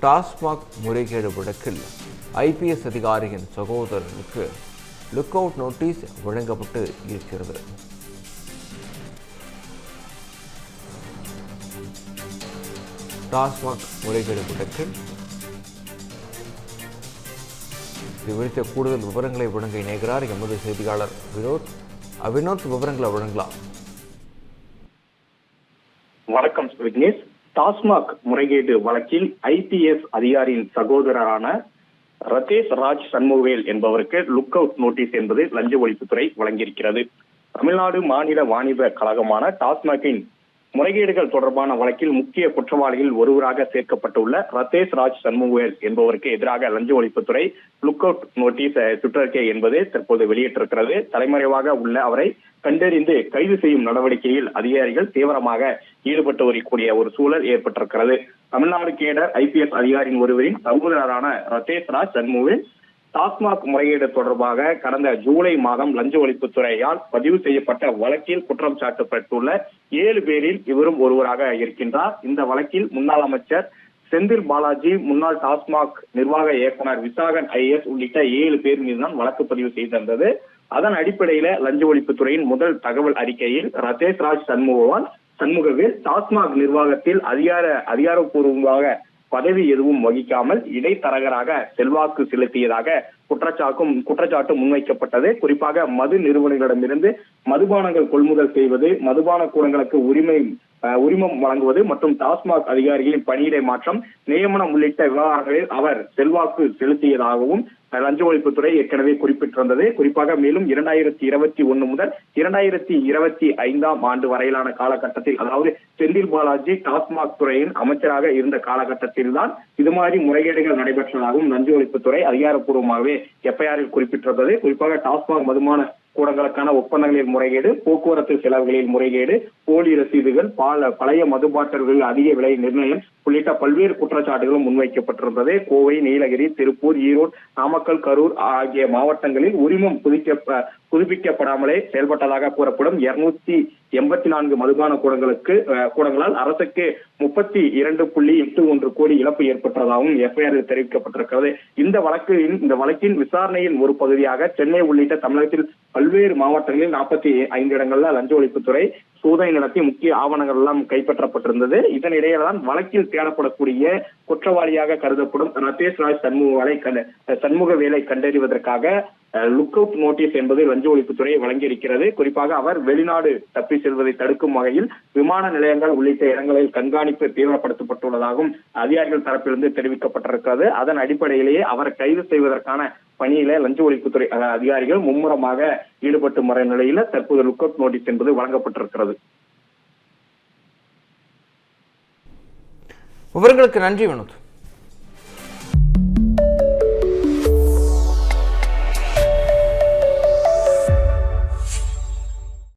டாஸ்மாக் முறைகேடு வழக்கில் ஐபிஎஸ் அதிகாரியின் சகோதரனுக்கு லுக் அவுட் நோட்டீஸ் வழங்கப்பட்டு இருக்கிறது. டாஸ்மாக் முறைகேடு வழக்கில் இது குறித்த கூடுதல் விவரங்களை வழங்க இணைகிறார் எமது செய்தியாளர் வினோத். வினோத், விவரங்களை வழங்கலாம். வணக்கம் விக்னேஷ். டாஸ்மாக் முறைகேடு வழக்கில் ஐபிஎஸ் அதிகாரியின் சகோதரரான ரதேஷ் ராஜ் சண்முகவேல் என்பவருக்கு லுக் அவுட் நோட்டீஸ் என்பது லஞ்ச ஒழிப்புத்துறை வழங்கியிருக்கிறது. தமிழ்நாடு மாநில வாணிப கழகமான டாஸ்மாகின் முறைகேடுகள் தொடர்பான வழக்கில் முக்கிய குற்றவாளிகள் ஒருவராக சேர்க்கப்பட்டுள்ள ரதேஷ் ராஜ் சண்முகவேல் என்பவருக்கு எதிராக லஞ்ச ஒழிப்புத்துறை லுக் அவுட் நோட்டீஸ் சுற்றறிக்கை என்பது தற்போது வெளியிட்டிருக்கிறது. தலைமறைவாக உள்ள அவரை கண்டறிந்து கைது செய்யும் நடவடிக்கையில் அதிகாரிகள் தீவிரமாக ஈடுபட்டு வரக்கூடிய ஒரு சூழல் ஏற்பட்டிருக்கிறது. தமிழ்நாடு கேடர் ஐபிஎஸ் அதிகாரியின் ஒருவரின் சகோதரரான ரதேஷ் ராஜ் சண்முகவேல் டாஸ்மாக் முறைகேடு தொடர்பாக கடந்த ஜூலை மாதம் லஞ்ச ஒழிப்புத்துறையால் பதிவு செய்யப்பட்ட வழக்கில் குற்றம் சாட்டப்பட்டுள்ள 7 பேரில் இவரும் ஒருவராக இருக்கின்றார். இந்த வழக்கில் முன்னாள் அமைச்சர் செந்தில் பாலாஜி, முன்னாள் டாஸ்மாக் நிர்வாக இயக்குனர் விசாகன் ஐஎஸ் உள்ளிட்ட 7 பேர் மீதுதான் வழக்கு பதிவு செய்திருந்தது. அதன் அடிப்படையில லஞ்ச ஒழிப்புத்துறையின் முதல் தகவல் அறிக்கையில் ரதேஷ் ராஜ் சண்முகவேல் டாஸ்மாக் நிர்வாகத்தில் அதிகாரப்பூர்வமாக பதவி எதுவும் வகிக்காமல் இடைத்தரகராக செல்வாக்கு செலுத்தியதாக குற்றச்சாட்டு முன்வைக்கப்பட்டது. குறிப்பாக மது நிறுவனங்களிடமிருந்து மதுபானங்கள் கொள்முதல் செய்வது, மதுபான கூடங்களுக்கு உரிமம் வழங்குவது மற்றும் டாஸ்மாக் அதிகாரிகளின் பணியிடை மாற்றம், நியமனம் உள்ளிட்ட விவகாரங்களில் அவர் செல்வாக்கு செலுத்தியதாகவும் லஞ்ச ஒழிப்புத்துறை ஏற்கனவே குறிப்பிட்டிருந்தது. குறிப்பாக மேலும் 2021 முதல் 2025 ஆண்டு வரையிலான காலகட்டத்தில், அதாவது செந்தில் பாலாஜி டாஸ்மாக் துறையின் அமைச்சராக இருந்த காலகட்டத்தில் தான் இது மாதிரி முறைகேடுகள் நடைபெற்றதாகவும் லஞ்ச ஒழிப்புத்துறை அதிகாரப்பூர்வமாகவே எஃப்ஐஆரில் குறிப்பிட்டிருந்தது. குறிப்பாக டாஸ்மாக் மதுபான கூடங்களுக்கான ஒப்பந்தங்களில் முறைகேடு, போக்குவரத்து செலவுகளில் முறைகேடு, போலி ரசீதுகள், பழைய மதுபாட்டல்கள் அதிக விலை நிர்ணயம் உள்ளிட்ட பல்வேறு குற்றச்சாட்டுகளும் முன்வைக்கப்பட்டிருந்தது. கோவை, நீலகிரி, திருப்பூர், ஈரோடு, நாமக்கல், கரூர் ஆகிய மாவட்டங்களில் உரிமம் புதுப்பிக்கப்படாமலே செயல்பட்டதாக கூறப்படும் 284 மதுபான கூடங்களால் அரசுக்கு 32.81 கோடி இழப்பு ஏற்பட்டதாகவும் எஃப்ஐஆரில் தெரிவிக்கப்பட்டிருக்கிறது. இந்த வழக்கின் விசாரணையின் ஒரு பகுதியாக சென்னை உள்ளிட்ட தமிழகத்தில் பல்வேறு மாவட்டங்களில் 45 இடங்கள்ல லஞ்ச ஒழிப்புத்துறை சோதனை நடத்தி முக்கிய ஆவணங்கள் எல்லாம் கைப்பற்றப்பட்டிருந்தது. இதனிடையில்தான் வழக்கில் தேடப்படக்கூடிய குற்றவாளியாக கருதப்படும் ரதேஷ் ராஜ் சண்முகவேலை கண்டறிவதற்காக லுக் அவுட் நோட்டீஸ் என்பது லஞ்ச ஒழிப்புத்துறை வழங்கியிருக்கிறது. குறிப்பாக அவர் வெளிநாடு தப்பி செல்வதை தடுக்கும் வகையில் விமான நிலையங்கள் உள்ளிட்ட இடங்களில் கண்காணிப்பு தீவிரப்படுத்தப்பட்டுள்ளதாகவும் அதிகாரிகள் தரப்பிலிருந்து தெரிவிக்கப்பட்டிருக்கிறது. அதன் அடிப்படையிலேயே அவரை கைது செய்வதற்கான பணியில லஞ்ச ஒழிப்புத்துறை அதிகாரிகள் மும்முரமாக ஈடுபட்டு வர நிலையில தற்போது லுக் அவுட் நோட்டீஸ் என்பது வழங்கப்பட்டிருக்கிறது. விவரங்களுக்கு நன்றி வினோத்.